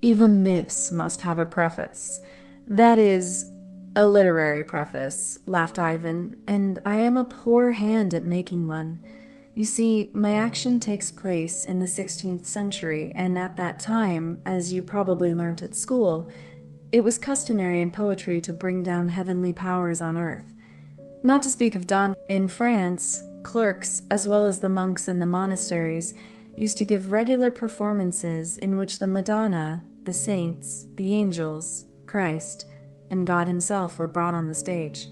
Even myths must have a preface. That is, a literary preface, laughed Ivan, and I am a poor hand at making one. You see, my action takes place in the 16th century, and at that time, as you probably learnt at school, it was customary in poetry to bring down heavenly powers on earth. Not to speak of Dante. In France, clerks, as well as the monks in the monasteries, used to give regular performances in which the Madonna, the saints, the angels, Christ, and God himself were brought on the stage.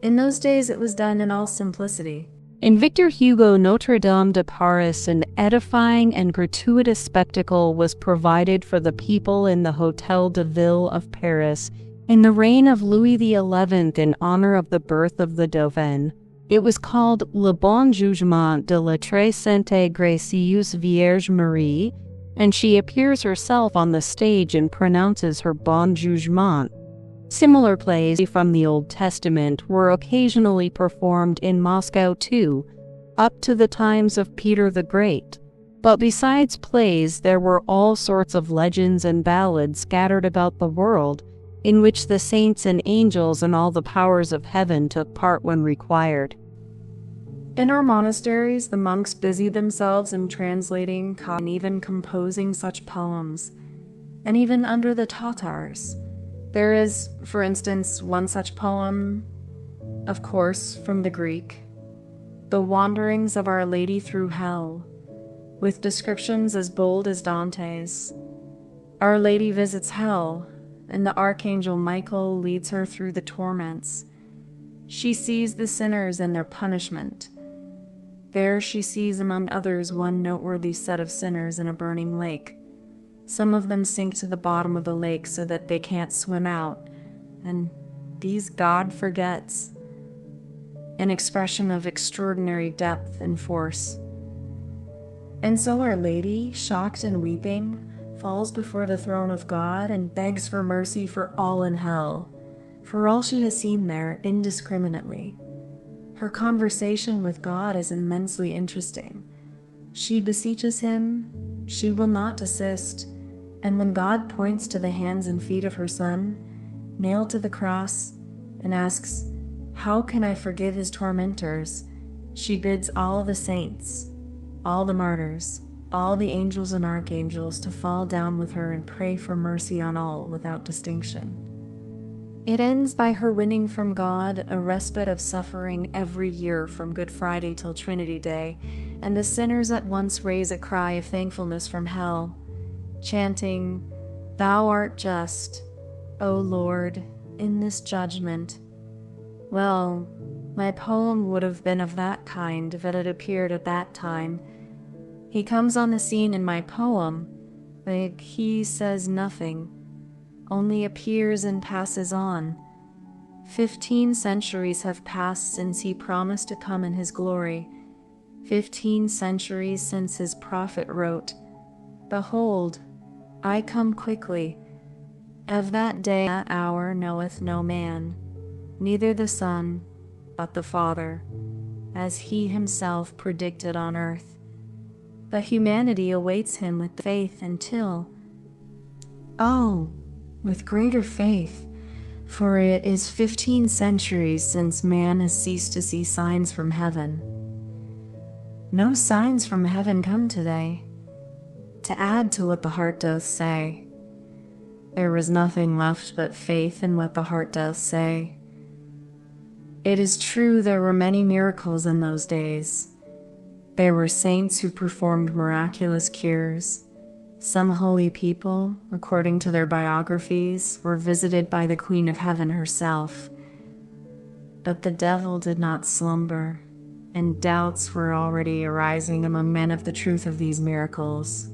In those days it was done in all simplicity. In Victor Hugo Notre Dame de Paris, an edifying and gratuitous spectacle was provided for the people in the Hôtel de Ville of Paris in the reign of Louis XI in honor of the birth of the Dauphin. It was called Le Bon Jugement de la Très Sainte Gracieuse Vierge Marie, and she appears herself on the stage and pronounces her bon jugement. Similar plays from the Old Testament were occasionally performed in Moscow too, up to the times of Peter the Great. But besides plays, there were all sorts of legends and ballads scattered about the world, in which the saints and angels and all the powers of heaven took part when required. In our monasteries, the monks busied themselves in translating and even composing such poems, and even under the Tatars. There is, for instance, one such poem, of course, from the Greek, The Wanderings of Our Lady Through Hell, with descriptions as bold as Dante's. Our Lady visits hell, and the Archangel Michael leads her through the torments. She sees the sinners and their punishment. There she sees among others one noteworthy set of sinners in a burning lake. Some of them sink to the bottom of the lake so that they can't swim out, and these God forgets. An expression of extraordinary depth and force. And so Our Lady, shocked and weeping, falls before the throne of God and begs for mercy for all in hell, for all she has seen there indiscriminately. Her conversation with God is immensely interesting. She beseeches him, she will not desist, and when God points to the hands and feet of her Son, nailed to the cross, and asks, "How can I forgive his tormentors?" she bids all the saints, all the martyrs, all the angels and archangels to fall down with her and pray for mercy on all without distinction. It ends by her winning from God a respite of suffering every year from Good Friday till Trinity Day, and the sinners at once raise a cry of thankfulness from hell, chanting, "Thou art just, O Lord, in this judgment." Well, my poem would have been of that kind if it had appeared at that time. He comes on the scene in my poem, but he says nothing, only appears and passes on. 15 centuries have passed since he promised to come in his glory. 15 centuries since his prophet wrote, "Behold, I come quickly. Of that day, that hour knoweth no man, neither the Son, but the Father, as he himself predicted on earth. But humanity awaits him with faith until, oh, with greater faith, for it is 15 centuries since man has ceased to see signs from heaven. No signs from heaven come today. To add to what the heart doth say, there was nothing left but faith in what the heart doth say. It is true there were many miracles in those days. There were saints who performed miraculous cures. Some holy people, according to their biographies, were visited by the Queen of Heaven herself. But the devil did not slumber, and doubts were already arising among men of the truth of these miracles.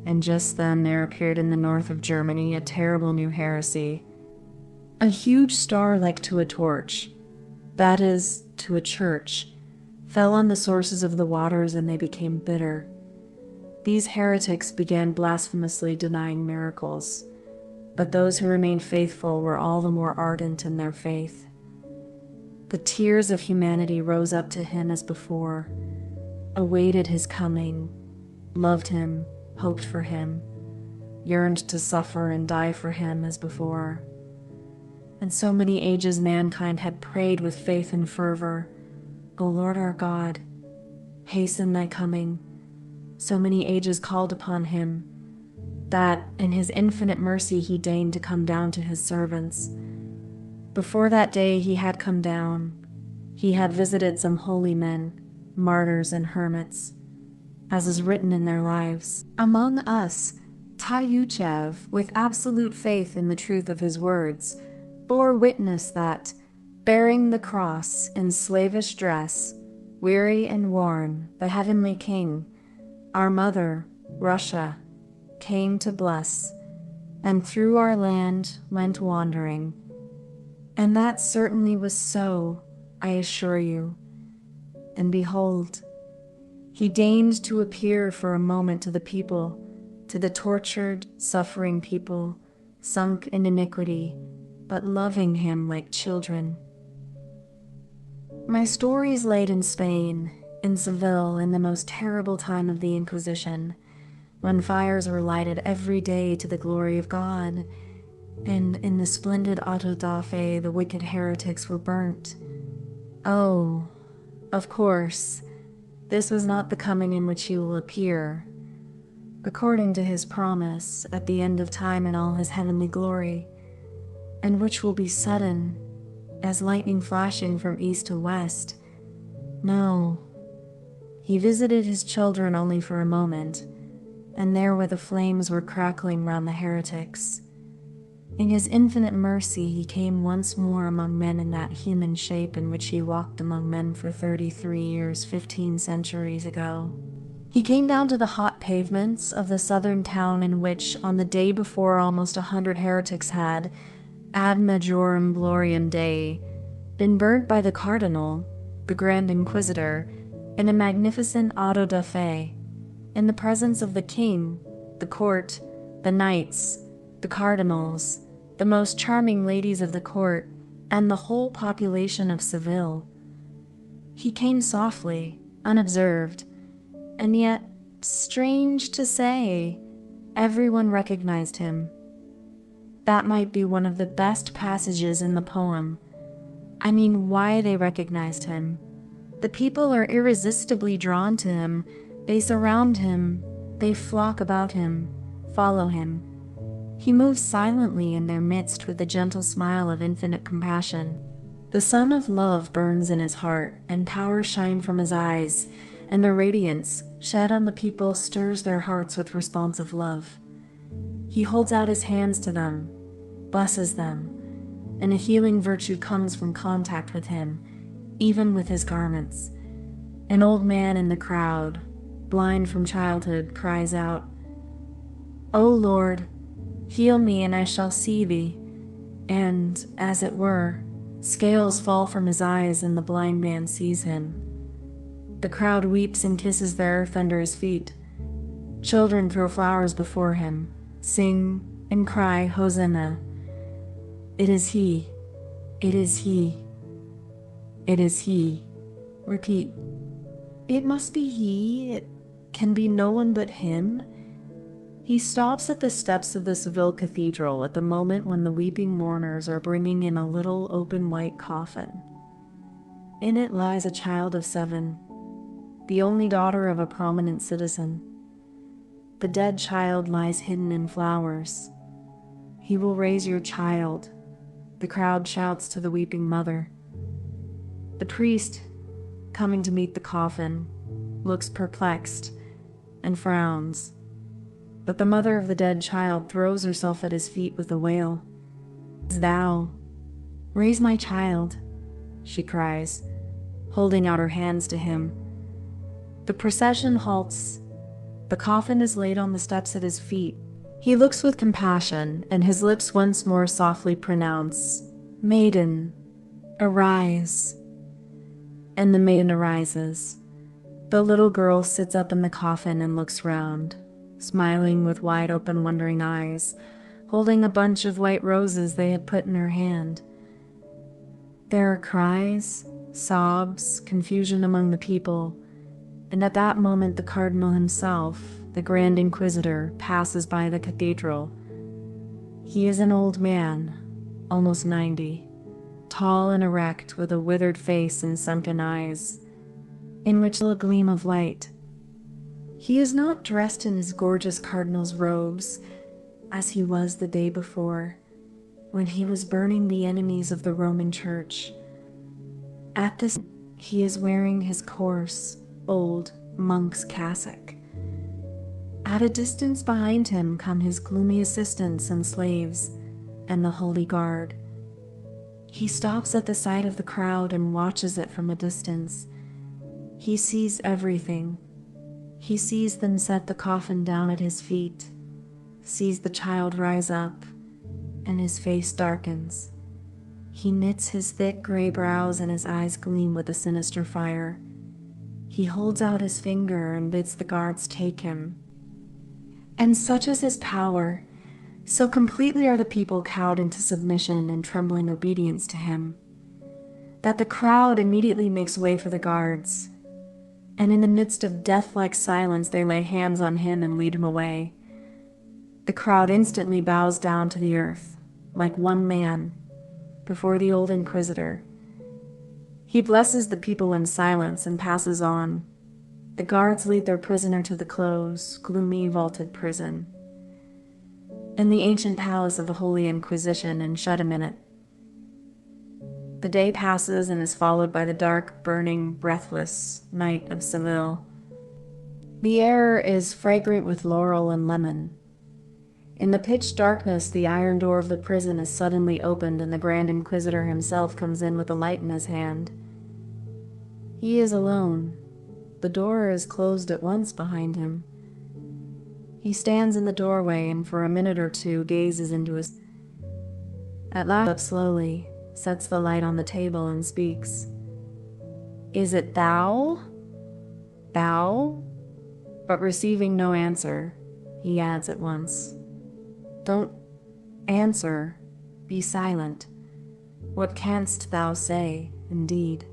And just then there appeared in the north of Germany a terrible new heresy. A huge star like to a torch, that is, to a church, fell on the sources of the waters and they became bitter. These heretics began blasphemously denying miracles, but those who remained faithful were all the more ardent in their faith. The tears of humanity rose up to him as before, awaited his coming, loved him, hoped for him. yearned to suffer and die for him as before. And so many ages mankind had prayed with faith and fervor, O Lord our God, hasten thy coming. So many ages called upon him, that in his infinite mercy he deigned to come down to his servants. Before that day he had come down, he had visited some holy men, martyrs and hermits, as is written in their lives. Among us, Tyuchev, with absolute faith in the truth of his words, bore witness that, bearing the cross in slavish dress, weary and worn, the heavenly king, our mother, Russia, came to bless, and through our land went wandering. And that certainly was so, I assure you. And behold, he deigned to appear for a moment to the people, to the tortured, suffering people, sunk in iniquity, but loving him like children. My story is laid in Spain, in Seville, in the most terrible time of the Inquisition, when fires were lighted every day to the glory of God, and in the splendid auto da fe the wicked heretics were burnt. Oh, of course, this was not the coming in which he will appear, according to his promise, at the end of time in all his heavenly glory, and which will be sudden, as lightning flashing from east to west. No, he visited his children only for a moment, and there where the flames were crackling round the heretics. In his infinite mercy he came once more among men in that human shape in which he walked among men for 33 years, 15 centuries ago. He came down to the hot pavements of the southern town in which, on the day before, almost 100 heretics had, ad majorem gloriam Dei, been burnt by the Cardinal, the Grand Inquisitor, in a magnificent auto da fe, in the presence of the king, the court, the knights, the cardinals, the most charming ladies of the court, and the whole population of Seville. He came softly, unobserved, and yet, strange to say, everyone recognized him. That might be one of the best passages in the poem. I mean, why they recognized him. The people are irresistibly drawn to him. They surround him. They flock about him, follow him. He moves silently in their midst with the gentle smile of infinite compassion. The sun of love burns in his heart, and powers shine from his eyes, and the radiance shed on the people stirs their hearts with responsive love. He holds out his hands to them, blesses them, and a healing virtue comes from contact with him, even with his garments. An old man in the crowd, blind from childhood, cries out, "O Lord, heal me and I shall see thee." And, as it were, scales fall from his eyes and the blind man sees him. The crowd weeps and kisses the earth under his feet. Children throw flowers before him, sing and cry, Hosanna. It is he. It is he. It is he. Repeat. It must be he. It can be no one but him. He stops at the steps of the Seville Cathedral at the moment when the weeping mourners are bringing in a little open white coffin. In it lies a child of 7, the only daughter of a prominent citizen. The dead child lies hidden in flowers. He will raise your child, the crowd shouts to the weeping mother. The priest, coming to meet the coffin, looks perplexed and frowns. But the mother of the dead child throws herself at his feet with a wail. "Thou, raise my child," she cries, holding out her hands to him. The procession halts. The coffin is laid on the steps at his feet. He looks with compassion, and his lips once more softly pronounce, "Maiden, arise." And the maiden arises. The little girl sits up in the coffin and looks round, smiling with wide-open, wondering eyes, holding a bunch of white roses they had put in her hand. There are cries, sobs, confusion among the people, and at that moment the Cardinal himself, the Grand Inquisitor, passes by the cathedral. He is an old man, almost 90, tall and erect, with a withered face and sunken eyes, in which a gleam of light. He is not dressed in his gorgeous cardinal's robes, as he was the day before, when he was burning the enemies of the Roman Church. At this, he is wearing his coarse, old monk's cassock. At a distance behind him come his gloomy assistants and slaves, and the Holy Guard. He stops at the sight of the crowd and watches it from a distance. He sees everything. He sees them set the coffin down at his feet, sees the child rise up, and his face darkens. He knits his thick gray brows and his eyes gleam with a sinister fire. He holds out his finger and bids the guards take him. And such is his power, so completely are the people cowed into submission and trembling obedience to him, that the crowd immediately makes way for the guards, and in the midst of death-like silence they lay hands on him and lead him away. The crowd instantly bows down to the earth, like one man, before the old Inquisitor. He blesses the people in silence and passes on. The guards lead their prisoner to the closed, gloomy, vaulted prison in the ancient palace of the Holy Inquisition, and shut him in it. The day passes and is followed by the dark, burning, breathless night of Seville. The air is fragrant with laurel and lemon. In the pitch darkness, the iron door of the prison is suddenly opened, and the Grand Inquisitor himself comes in with a light in his hand. He is alone. The door is closed at once behind him. He stands in the doorway and for a minute or two gazes into his... At last, up slowly, sets the light on the table and speaks. "Is it thou? Thou?" But receiving no answer, he adds at once, "Don't answer. Be silent. What canst thou say, indeed?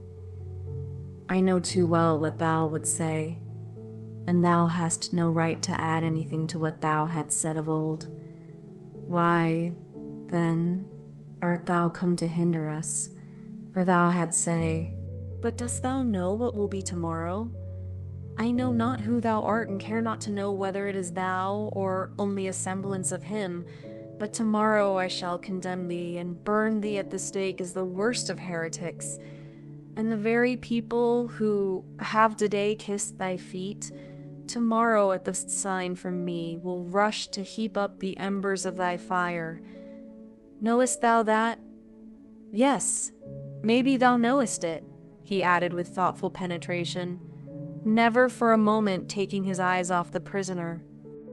I know too well what thou would say, and thou hast no right to add anything to what thou hadst said of old. Why, then, art thou come to hinder us? For thou hadst say, but dost thou know what will be tomorrow? I know not who thou art, and care not to know whether it is thou, or only a semblance of him. But tomorrow I shall condemn thee, and burn thee at the stake as the worst of heretics. And the very people who have today kissed thy feet, tomorrow at the sign from me will rush to heap up the embers of thy fire. Knowest thou that? Yes, maybe thou knowest it," he added with thoughtful penetration, never for a moment taking his eyes off the prisoner.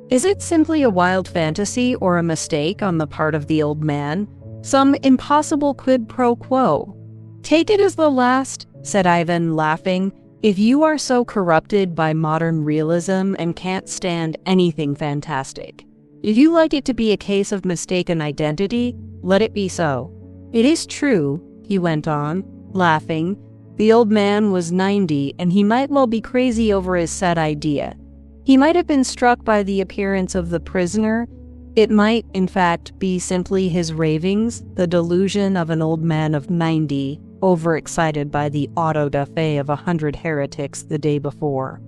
Is it simply a wild fantasy or a mistake on the part of the old man? Some impossible quid pro quo? "Take it as the last," said Ivan, laughing. "If you are so corrupted by modern realism and can't stand anything fantastic, if you like it to be a case of mistaken identity, let it be so. It is true," he went on, laughing. "The old man was 90, and he might well be crazy over his set idea. He might have been struck by the appearance of the prisoner. It might, in fact, be simply his ravings, the delusion of an old man of 90, overexcited by the auto-da-fe of 100 heretics the day before.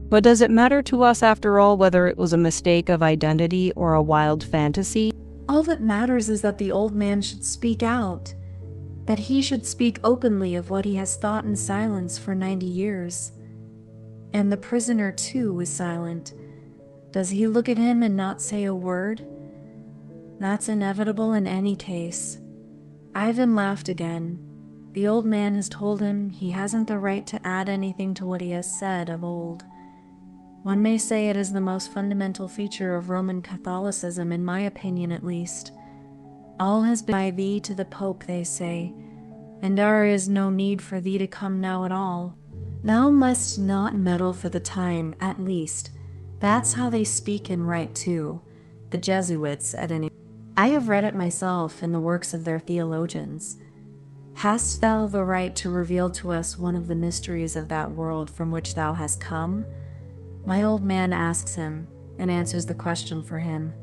But does it matter to us, after all, whether it was a mistake of identity or a wild fantasy? All that matters is that the old man should speak out, that he should speak openly of what he has thought in silence for 90 years. And the prisoner, too, is silent. Does he look at him and not say a word? That's inevitable in any case." Ivan laughed again. The old man has told him he hasn't the right to add anything to what he has said of old. One may say it is the most fundamental feature of Roman Catholicism, in my opinion at least. All has been by thee to the Pope, they say, and there is no need for thee to come now at all. Thou must not meddle for the time, at least. That's how they speak and write too, the Jesuits at any rate. I have read it myself in the works of their theologians. Hast thou the right to reveal to us one of the mysteries of that world from which thou hast come? My old man asks him, and answers the question for him.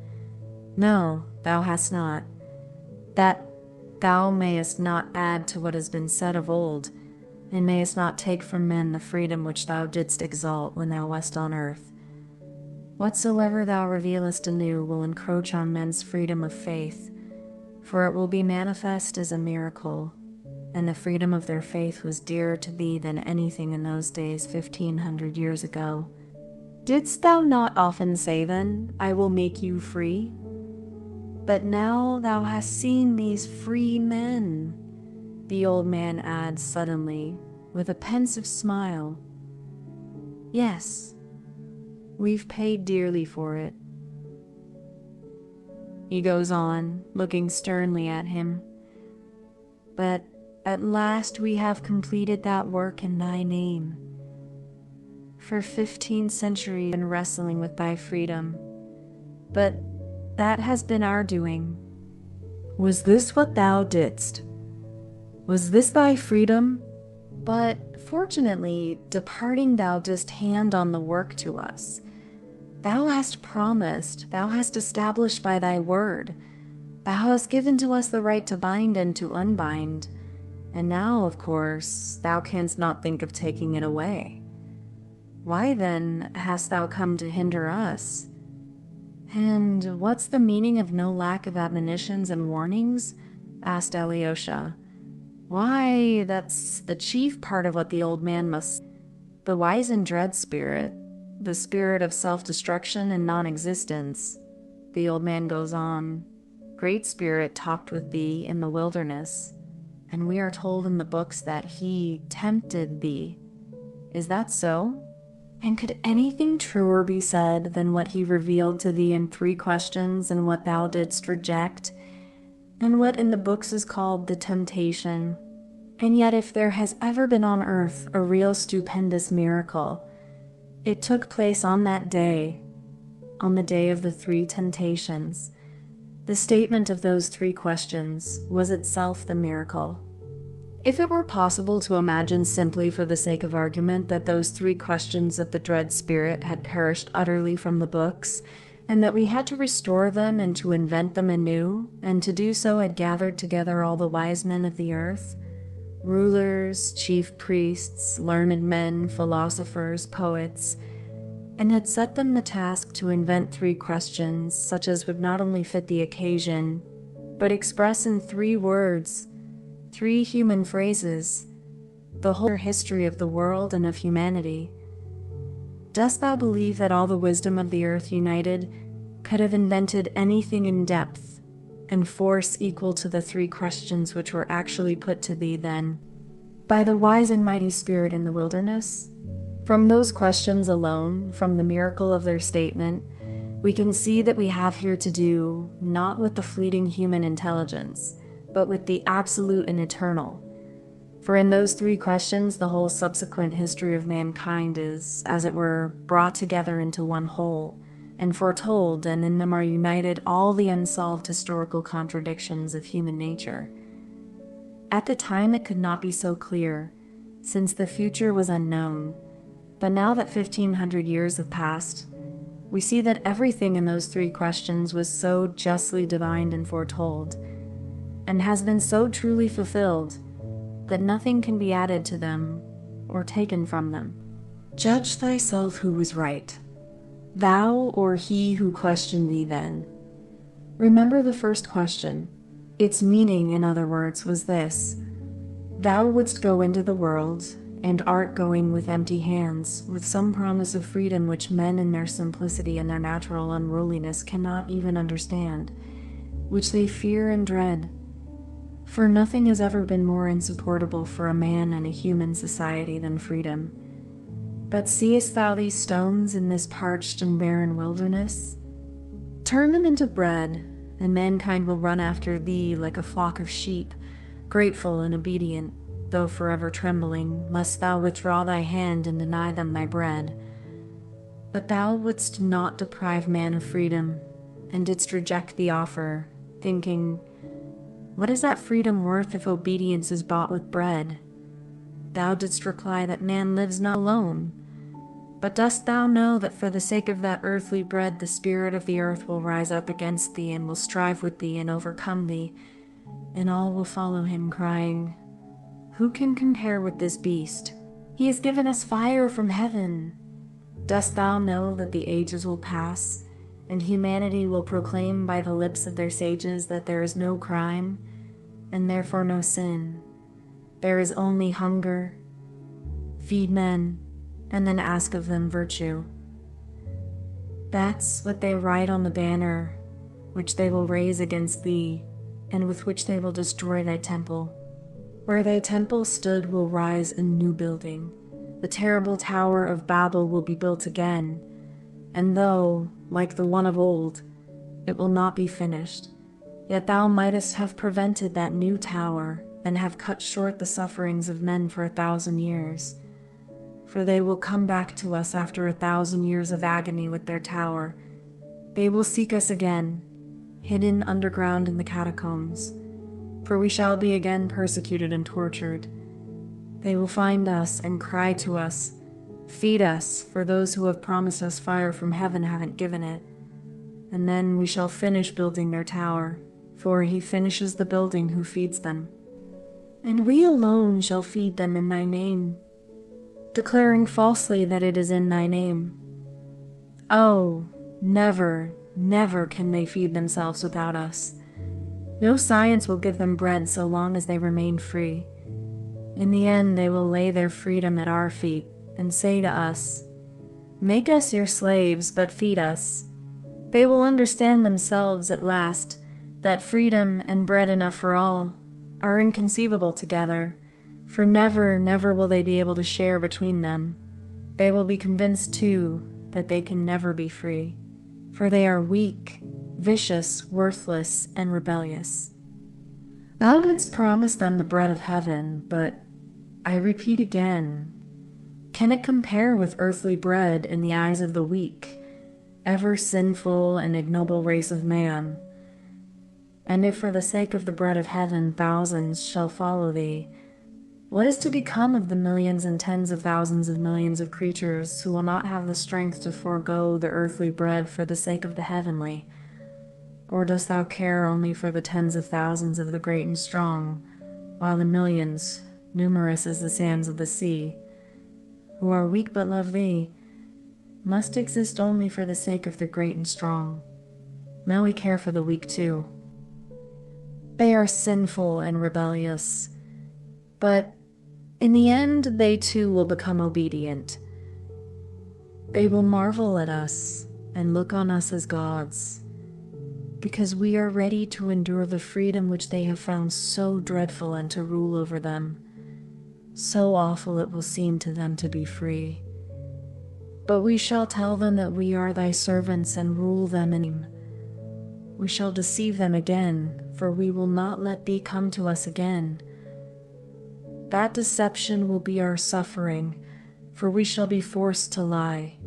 No, thou hast not. That thou mayest not add to what has been said of old, and mayest not take from men the freedom which thou didst exalt when thou wast on earth. Whatsoever thou revealest anew will encroach on men's freedom of faith, for it will be manifest as a miracle, and the freedom of their faith was dearer to thee than anything in those days 1500 years ago. Didst thou not often say then, I will make you free? But now thou hast seen these free men, the old man adds suddenly, with a pensive smile. Yes, we've paid dearly for it. He goes on, looking sternly at him. But at last we have completed that work in thy name. For 15 centuries been wrestling with thy freedom, but that has been our doing. Was this what thou didst? Was this thy freedom? But fortunately, departing thou didst hand on the work to us. Thou hast promised, thou hast established by thy word. Thou hast given to us the right to bind and to unbind. And now, of course, thou canst not think of taking it away. Why then hast thou come to hinder us? And what's the meaning of no lack of admonitions and warnings? Asked Alyosha. Why, that's the chief part of what the old man must. The wise and dread spirit, the spirit of self-destruction and non-existence. The old man goes on. Great Spirit talked with thee in the wilderness, and we are told in the books that he tempted thee. Is that so? And could anything truer be said than what he revealed to thee in 3 questions and what thou didst reject, and what in the books is called the temptation? And yet if there has ever been on earth a real stupendous miracle, it took place on that day, on the day of the 3 temptations. The statement of those 3 questions was itself the miracle. If it were possible to imagine simply for the sake of argument that those 3 questions of the dread spirit had perished utterly from the books, and that we had to restore them and to invent them anew, and to do so had gathered together all the wise men of the earth, rulers, chief priests, learned men, philosophers, poets, and had set them the task to invent 3 questions such as would not only fit the occasion, but express in 3 words, 3 human phrases, the whole history of the world and of humanity. Dost thou believe that all the wisdom of the earth united could have invented anything in depth and force equal to the 3 questions which were actually put to thee then, by the wise and mighty spirit in the wilderness? From those questions alone, from the miracle of their statement, we can see that we have here to do not with the fleeting human intelligence, but with the absolute and eternal. For in those 3 questions, the whole subsequent history of mankind is, as it were, brought together into one whole, and foretold, and in them are united all the unsolved historical contradictions of human nature. At the time it could not be so clear, since the future was unknown, but now that 1500 years have passed, we see that everything in those 3 questions was so justly divined and foretold, and has been so truly fulfilled, that nothing can be added to them or taken from them. Judge thyself who was right, thou or he who questioned thee then. Remember the first question. Its meaning, in other words, was this: thou wouldst go into the world, and art going with empty hands, with some promise of freedom which men in their simplicity and their natural unruliness cannot even understand, which they fear and dread. For nothing has ever been more insupportable for a man and a human society than freedom. But seest thou these stones in this parched and barren wilderness? Turn them into bread, and mankind will run after thee like a flock of sheep, grateful and obedient, though forever trembling, must thou withdraw thy hand and deny them thy bread. But thou wouldst not deprive man of freedom, and didst reject the offer, thinking, what is that freedom worth if obedience is bought with bread? Thou didst reply that man lives not alone, But dost thou know that for the sake of that earthly bread the spirit of the earth will rise up against thee, and will strive with thee, and overcome thee, and all will follow him, crying, Who can compare with this beast? He has given us fire from heaven. Dost thou know that the ages will pass, and humanity will proclaim by the lips of their sages that there is no crime, and therefore no sin. There is only hunger. Feed men, and then ask of them virtue. That's what they write on the banner, which they will raise against thee, and with which they will destroy thy temple. Where thy temple stood will rise a new building. The terrible tower of Babel will be built again, and though, like the one of old, it will not be finished, yet thou mightest have prevented that new tower, and have cut short the sufferings of men for 1,000 years. For they will come back to us after 1,000 years of agony with their tower. They will seek us again, hidden underground in the catacombs, for we shall be again persecuted and tortured. They will find us and cry to us, Feed us, for those who have promised us fire from heaven haven't given it. And then we shall finish building their tower, for he finishes the building who feeds them. And we alone shall feed them in thy name, declaring falsely that it is in thy name. Oh, never, never can they feed themselves without us. No science will give them bread so long as they remain free. In the end, they will lay their freedom at our feet and say to us, Make us your slaves, but feed us. They will understand themselves at last that freedom and bread enough for all are inconceivable together, for never, never will they be able to share between them. They will be convinced, too, that they can never be free, for they are weak, vicious, worthless, and rebellious. Thou didst promise them the bread of heaven, but I repeat again, can it compare with earthly bread in the eyes of the weak, ever sinful and ignoble race of man? And if for the sake of the bread of heaven thousands shall follow thee, what is to become of the millions and tens of thousands of millions of creatures who will not have the strength to forego the earthly bread for the sake of the heavenly? Or dost thou care only for the tens of thousands of the great and strong, while the millions, numerous as the sands of the sea, who are weak but love thee, must exist only for the sake of the great and strong? May we care for the weak too. They are sinful and rebellious, but in the end they too will become obedient. They will marvel at us and look on us as gods, because we are ready to endure the freedom which they have found so dreadful and to rule over them. So awful it will seem to them to be free. But we shall tell them that we are thy servants and rule them in him. We shall deceive them again, for we will not let thee come to us again. That deception will be our suffering, for we shall be forced to lie.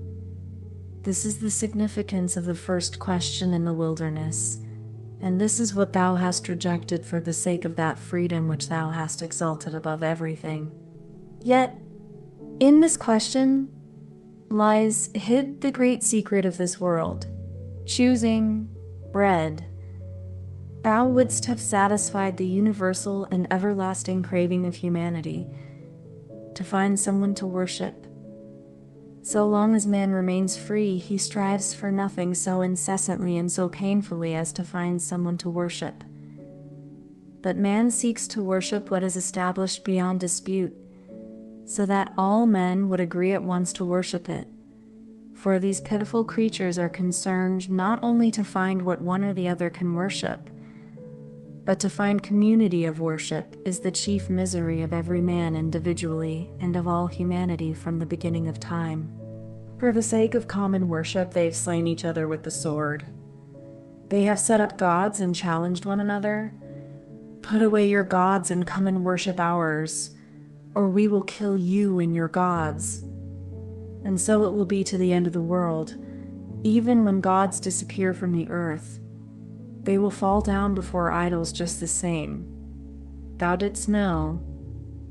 This is the significance of the first question in the wilderness, and this is what thou hast rejected for the sake of that freedom which thou hast exalted above everything. Yet, in this question lies hid the great secret of this world, choosing bread. Thou wouldst have satisfied the universal and everlasting craving of humanity, to find someone to worship. So long as man remains free, he strives for nothing so incessantly and so painfully as to find someone to worship. But man seeks to worship what is established beyond dispute, so that all men would agree at once to worship it. For these pitiful creatures are concerned not only to find what one or the other can worship, but to find community of worship is the chief misery of every man individually and of all humanity from the beginning of time. For the sake of common worship, they've slain each other with the sword. They have set up gods and challenged one another. Put away your gods and come and worship ours, or we will kill you and your gods. And so it will be to the end of the world, even when gods disappear from the earth. They will fall down before idols just the same. Thou didst know,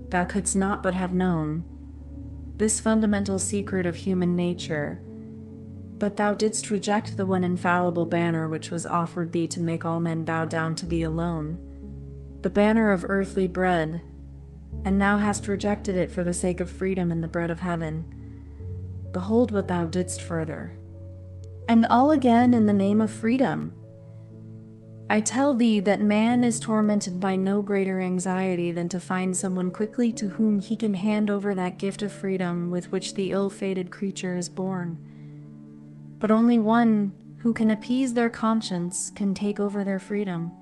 thou couldst not but have known, this fundamental secret of human nature. But thou didst reject the one infallible banner which was offered thee to make all men bow down to thee alone, the banner of earthly bread, and thou hast rejected it for the sake of freedom and the bread of heaven. Behold what thou didst further, and all again in the name of freedom. I tell thee that man is tormented by no greater anxiety than to find someone quickly to whom he can hand over that gift of freedom with which the ill-fated creature is born. But only one who can appease their conscience can take over their freedom.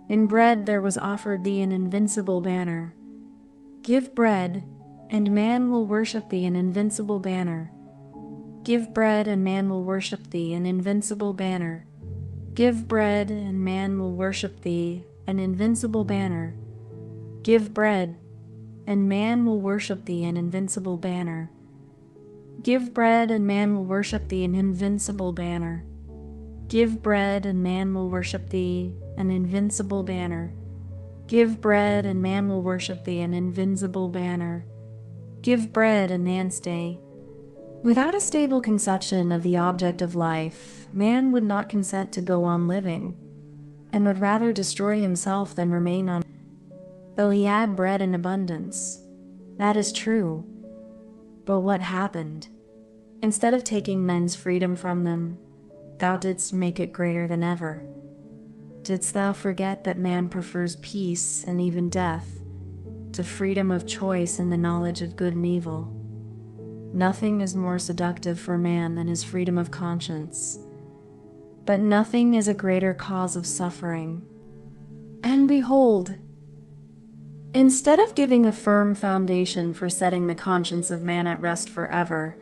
In bread there was offered thee an invincible banner. Give bread, and man will worship thee, an invincible banner. Give bread, and man will worship thee, an invincible banner. Give bread, and man will worship thee, an invincible banner. Give bread, and man will worship thee, an invincible banner. Give bread, and man will worship thee, an invincible banner. Give bread, and man will worship thee, an invincible banner. Give bread, and man will worship thee, an invincible banner. Give bread, and man stay. Without a stable conception of the object of life, man would not consent to go on living, and would rather destroy himself than remain on, though he had bread in abundance. That is true. But what happened? Instead of taking men's freedom from them, thou didst make it greater than ever. Didst thou forget that man prefers peace and even death to freedom of choice and the knowledge of good and evil? Nothing is more seductive for man than his freedom of conscience, but nothing is a greater cause of suffering. And behold, instead of giving a firm foundation for setting the conscience of man at rest forever,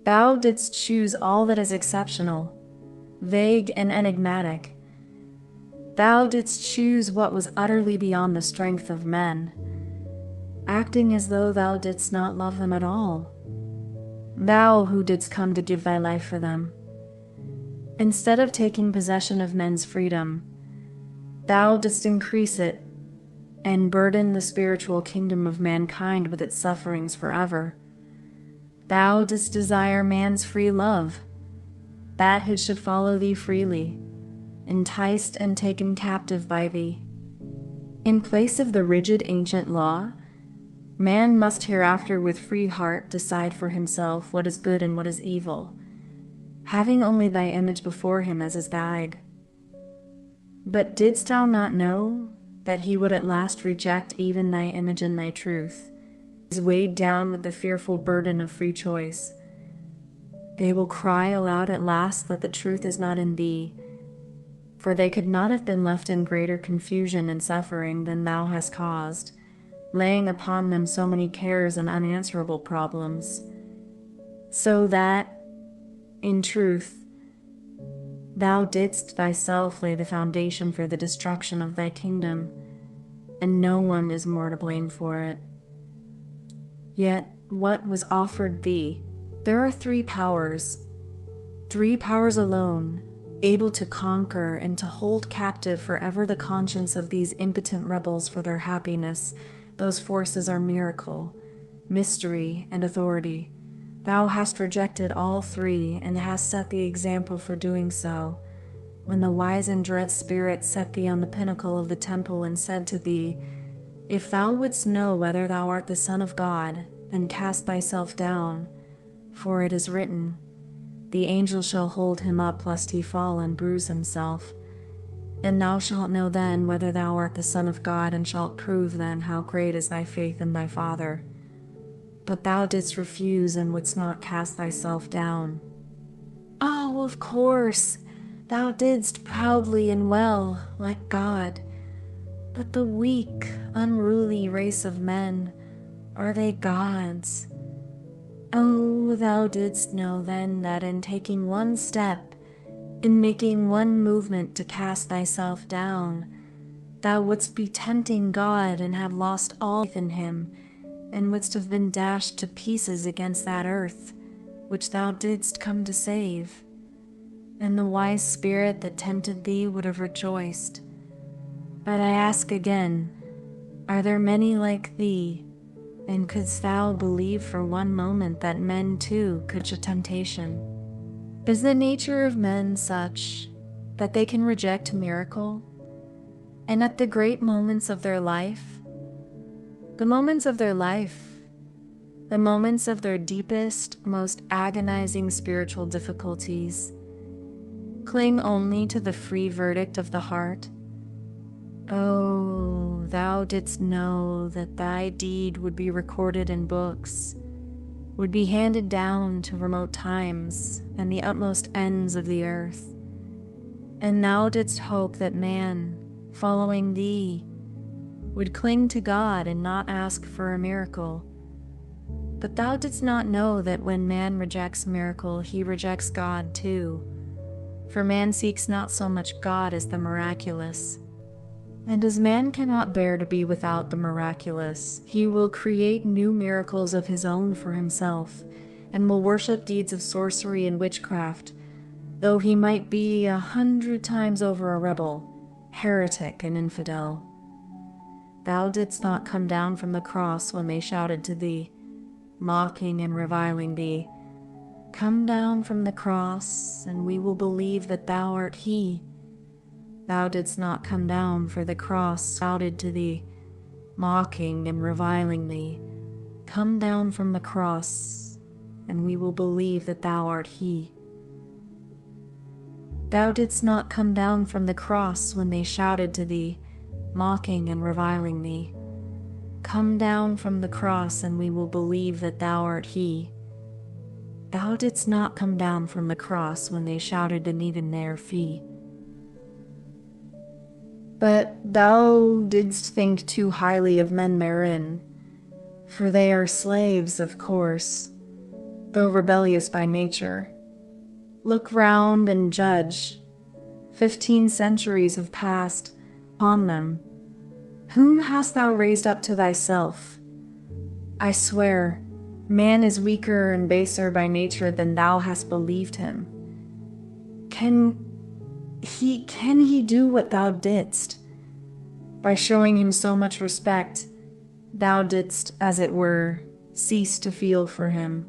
thou didst choose all that is exceptional, vague, and enigmatic. Thou didst choose what was utterly beyond the strength of men, acting as though thou didst not love them at all. Thou who didst come to give thy life for them. Instead of taking possession of men's freedom, thou didst increase it and burden the spiritual kingdom of mankind with its sufferings forever. Thou didst desire man's free love, that he should follow thee freely, enticed and taken captive by thee. In place of the rigid ancient law, man must hereafter with free heart decide for himself what is good and what is evil, having only thy image before him as his guide. But didst thou not know that he would at last reject even thy image and thy truth, is weighed down with the fearful burden of free choice? They will cry aloud at last that the truth is not in thee, for they could not have been left in greater confusion and suffering than thou hast caused, laying upon them so many cares and unanswerable problems, so that, in truth, thou didst thyself lay the foundation for the destruction of thy kingdom, and no one is more to blame for it. Yet what was offered thee? There are three powers alone, able to conquer and to hold captive forever the conscience of these impotent rebels for their happiness. Those forces are miracle, mystery, and authority. Thou hast rejected all three, and hast set the example for doing so, when the wise and dread Spirit set thee on the pinnacle of the temple and said to thee, If thou wouldst know whether thou art the Son of God, then cast thyself down, for it is written, The angel shall hold him up lest he fall and bruise himself. And thou shalt know then whether thou art the Son of God, and shalt prove then how great is thy faith in thy Father. But thou didst refuse, and wouldst not cast thyself down. Oh, of course, thou didst proudly and well, like God. But the weak, unruly race of men, are they gods? Oh, thou didst know then that in taking one step, in making one movement to cast thyself down, thou wouldst be tempting God and have lost all faith in him, and wouldst have been dashed to pieces against that earth, which thou didst come to save. And the wise spirit that tempted thee would have rejoiced. But I ask again, are there many like thee, And couldst thou believe for one moment that men too could show temptation? Is the nature of men such that they can reject a miracle? And at the great moments of their life, the moments of their life, the moments of their deepest, most agonizing spiritual difficulties, cling only to the free verdict of the heart? Oh, thou didst know that thy deed would be recorded in books, would be handed down to remote times and the utmost ends of the earth. And thou didst hope that man, following thee, would cling to God and not ask for a miracle. But thou didst not know that when man rejects a miracle, he rejects God too. For man seeks not so much God as the miraculous. And as man cannot bear to be without the miraculous, he will create new miracles of his own for himself, and will worship deeds of sorcery and witchcraft, though he might be 100 times over a rebel, heretic, and infidel. Thou didst not come down from the cross when they shouted to thee, mocking and reviling thee, "Come down from the cross, and we will believe that thou art he." Thou didst not come down, for the cross shouted to thee, mocking and reviling thee, "Come down from the cross, and we will believe that thou art he." Thou didst not come down from the cross when they shouted to thee, mocking and reviling thee, "Come down from the cross, and we will believe that thou art he." Thou didst not come down from the cross when they shouted and eaten their fee. But thou didst think too highly of men therein, for they are slaves, of course, though rebellious by nature. Look round and judge. 15 centuries have passed upon them. Whom hast thou raised up to thyself? I swear, man is weaker and baser by nature than thou hast believed him. Can he do what thou didst? By showing him so much respect, thou didst, as it were, cease to feel for him,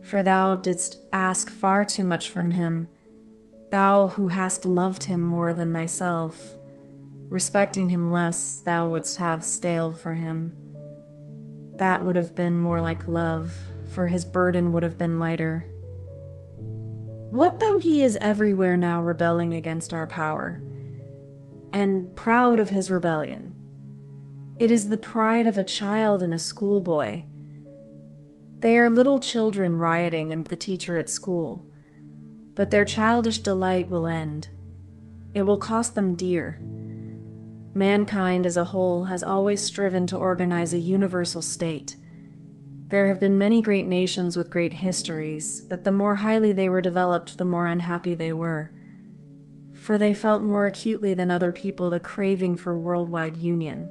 for thou didst ask far too much from him, thou who hast loved him more than thyself. Respecting him less, thou wouldst have stale for him. That would have been more like love, for his burden would have been lighter. What though he is everywhere now rebelling against our power, and proud of his rebellion? It is the pride of a child and a schoolboy. They are little children rioting and the teacher at school, but their childish delight will end. It will cost them dear. Mankind as a whole has always striven to organize a universal state. There have been many great nations with great histories, but the more highly they were developed, the more unhappy they were. For they felt more acutely than other people the craving for worldwide union.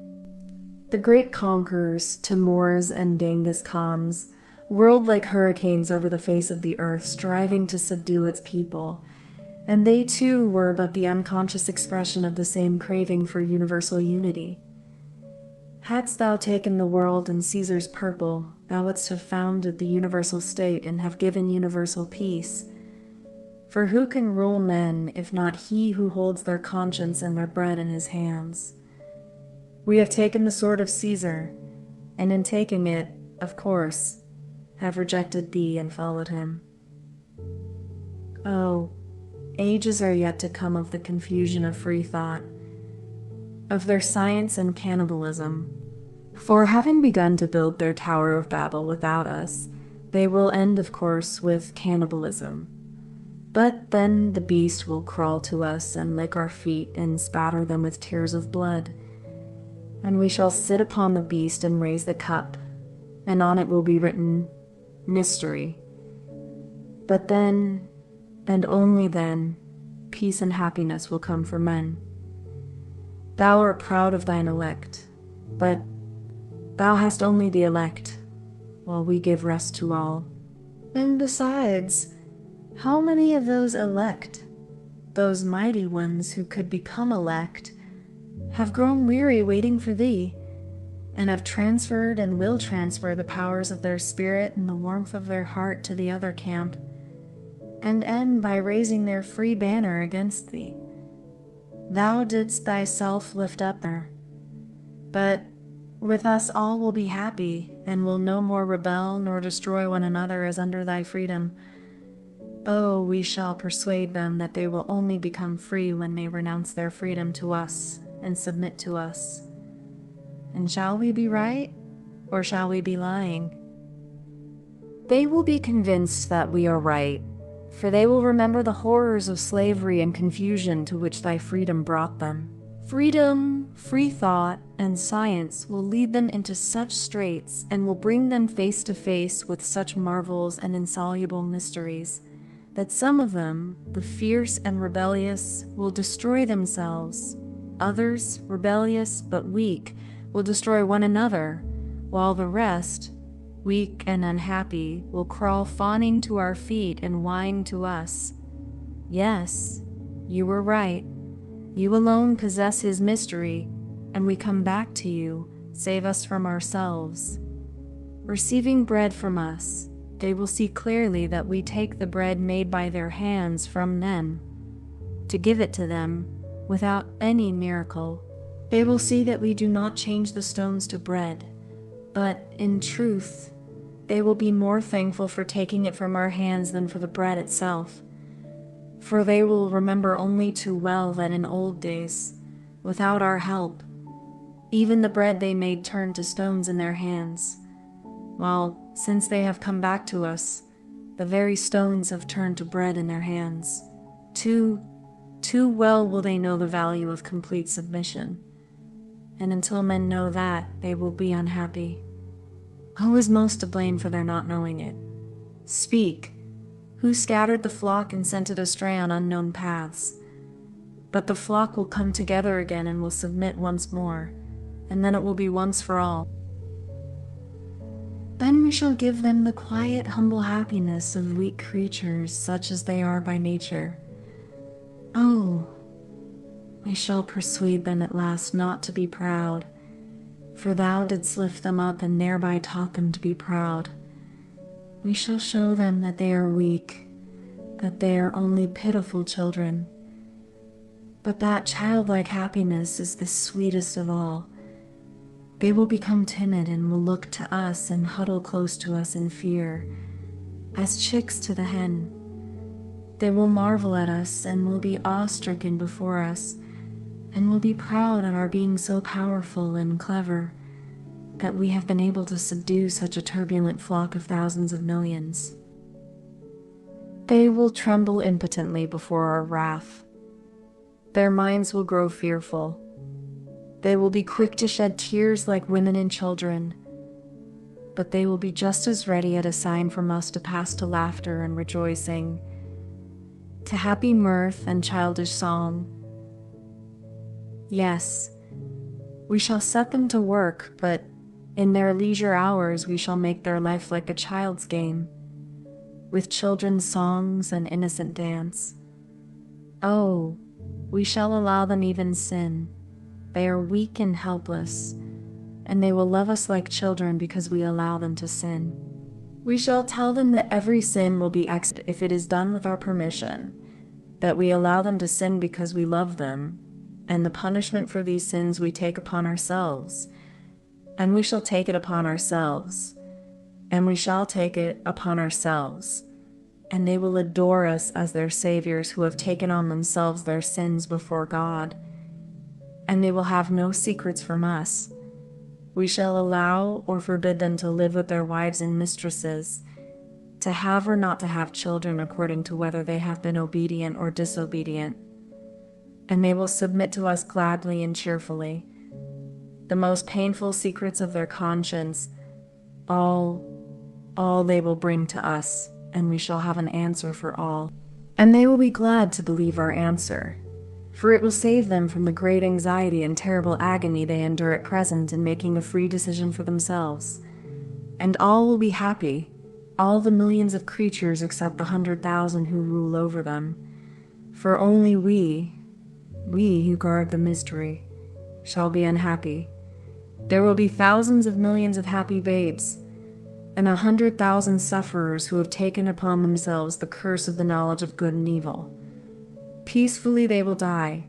The great conquerors, Timurs and Genghis Khans, whirled like hurricanes over the face of the earth, striving to subdue its people, and they too were but the unconscious expression of the same craving for universal unity. Hadst thou taken the world in Caesar's purple, thou wouldst have founded the universal state and have given universal peace. For who can rule men if not he who holds their conscience and their bread in his hands? We have taken the sword of Caesar, and in taking it, of course, have rejected thee and followed him. Oh, ages are yet to come of the confusion of free thought, of their science and cannibalism. For having begun to build their Tower of Babel without us, they will end, of course, with cannibalism. But then the beast will crawl to us and lick our feet and spatter them with tears of blood. And we shall sit upon the beast and raise the cup, and on it will be written, Mystery. But then, and only then, peace and happiness will come for men. Thou art proud of thine elect, but thou hast only the elect, while we give rest to all. And besides, how many of those elect, those mighty ones who could become elect, have grown weary waiting for thee? and have transferred and will transfer the powers of their spirit and the warmth of their heart to the other camp, and end by raising their free banner against thee. Thou didst thyself lift up her, but with us all will be happy, and will no more rebel nor destroy one another as under thy freedom. Oh, we shall persuade them that they will only become free when they renounce their freedom to us and submit to us. And shall we be right, or shall we be lying? They will be convinced that we are right, for they will remember the horrors of slavery and confusion to which thy freedom brought them. Freedom, free thought, and science will lead them into such straits and will bring them face to face with such marvels and insoluble mysteries, that some of them, the fierce and rebellious, will destroy themselves. Others, rebellious but weak, will destroy one another, while the rest, weak and unhappy, will crawl fawning to our feet and whine to us. Yes, you were right. You alone possess his mystery, and we come back to you, save us from ourselves. Receiving bread from us, they will see clearly that we take the bread made by their hands from them, to give it to them without any miracle. They will see that we do not change the stones to bread, but in truth, they will be more thankful for taking it from our hands than for the bread itself. For they will remember only too well that in old days, without our help, even the bread they made turned to stones in their hands, while, since they have come back to us, the very stones have turned to bread in their hands. Too well will they know the value of complete submission, and until men know that, they will be unhappy. Who is most to blame for their not knowing it? Speak. Who scattered the flock and sent it astray on unknown paths? But the flock will come together again and will submit once more, and then it will be once for all. Then we shall give them the quiet, humble happiness of weak creatures, such as they are by nature. Oh, we shall persuade them at last not to be proud, for thou didst lift them up and thereby taught them to be proud. We shall show them that they are weak, that they are only pitiful children. But that childlike happiness is the sweetest of all. They will become timid and will look to us and huddle close to us in fear, as chicks to the hen. They will marvel at us and will be awe-stricken before us, and will be proud at our being so powerful and clever, that we have been able to subdue such a turbulent flock of thousands of millions. They will tremble impotently before our wrath. Their minds will grow fearful. They will be quick to shed tears like women and children, but they will be just as ready at a sign from us to pass to laughter and rejoicing, to happy mirth and childish song. Yes, we shall set them to work, but in their leisure hours we shall make their life like a child's game, with children's songs and innocent dance. Oh, we shall allow them even sin. They are weak and helpless, and they will love us like children because we allow them to sin. We shall tell them that every sin will be expiated if it is done with our permission, that we allow them to sin because we love them, and the punishment for these sins we take upon ourselves. And we shall take it upon ourselves, and we shall take it upon ourselves, and they will adore us as their saviors who have taken on themselves their sins before God, and they will have no secrets from us. We shall allow or forbid them to live with their wives and mistresses, to have or not to have children according to whether they have been obedient or disobedient, and they will submit to us gladly and cheerfully. The most painful secrets of their conscience, all they will bring to us, and we shall have an answer for all. And they will be glad to believe our answer, for it will save them from the great anxiety and terrible agony they endure at present in making a free decision for themselves. And all will be happy, all the millions of creatures except the 100,000 who rule over them, for only we who guard the mystery, shall be unhappy. There will be thousands of millions of happy babes, and 100,000 sufferers who have taken upon themselves the curse of the knowledge of good and evil. Peacefully they will die.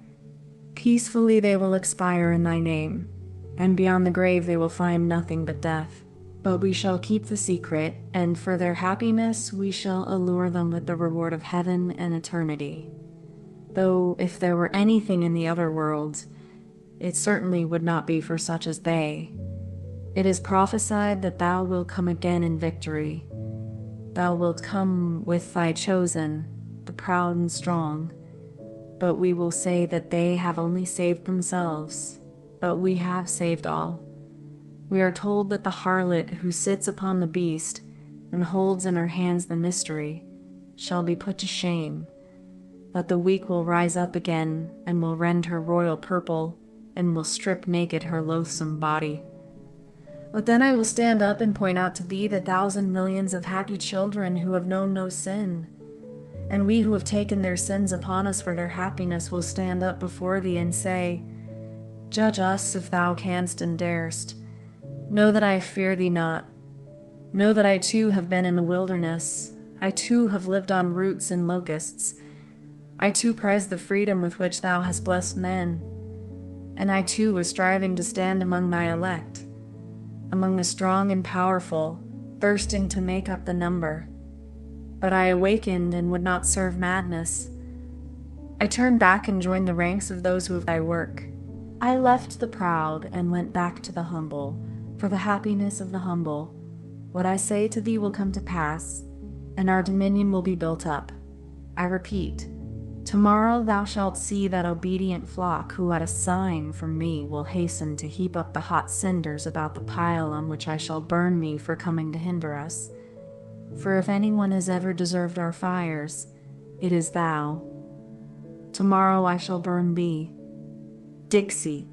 Peacefully they will expire in thy name, and beyond the grave they will find nothing but death. But we shall keep the secret, and for their happiness we shall allure them with the reward of heaven and eternity. Though if there were anything in the other world, it certainly would not be for such as they. It is prophesied that thou wilt come again in victory. Thou wilt come with thy chosen, the proud and strong. But we will say that they have only saved themselves, but we have saved all. We are told that the harlot who sits upon the beast and holds in her hands the mystery shall be put to shame, that the weak will rise up again and will rend her royal purple and will strip naked her loathsome body. But then I will stand up and point out to thee the 1,000 millions of happy children who have known no sin. And we who have taken their sins upon us for their happiness will stand up before thee and say, Judge us if thou canst and darest. Know that I fear thee not. Know that I too have been in the wilderness. I too have lived on roots and locusts. I too prize the freedom with which thou hast blessed men. And I too was striving to stand among thy elect, among the strong and powerful, thirsting to make up the number. But I awakened and would not serve madness. I turned back and joined the ranks of those who have thy work. I left the proud and went back to the humble, for the happiness of the humble. What I say to thee will come to pass, and our dominion will be built up. I repeat, tomorrow thou shalt see that obedient flock who at a sign from me will hasten to heap up the hot cinders about the pile on which I shall burn me for coming to hinder us. For if anyone has ever deserved our fires, it is thou. Tomorrow I shall burn thee. Dixie.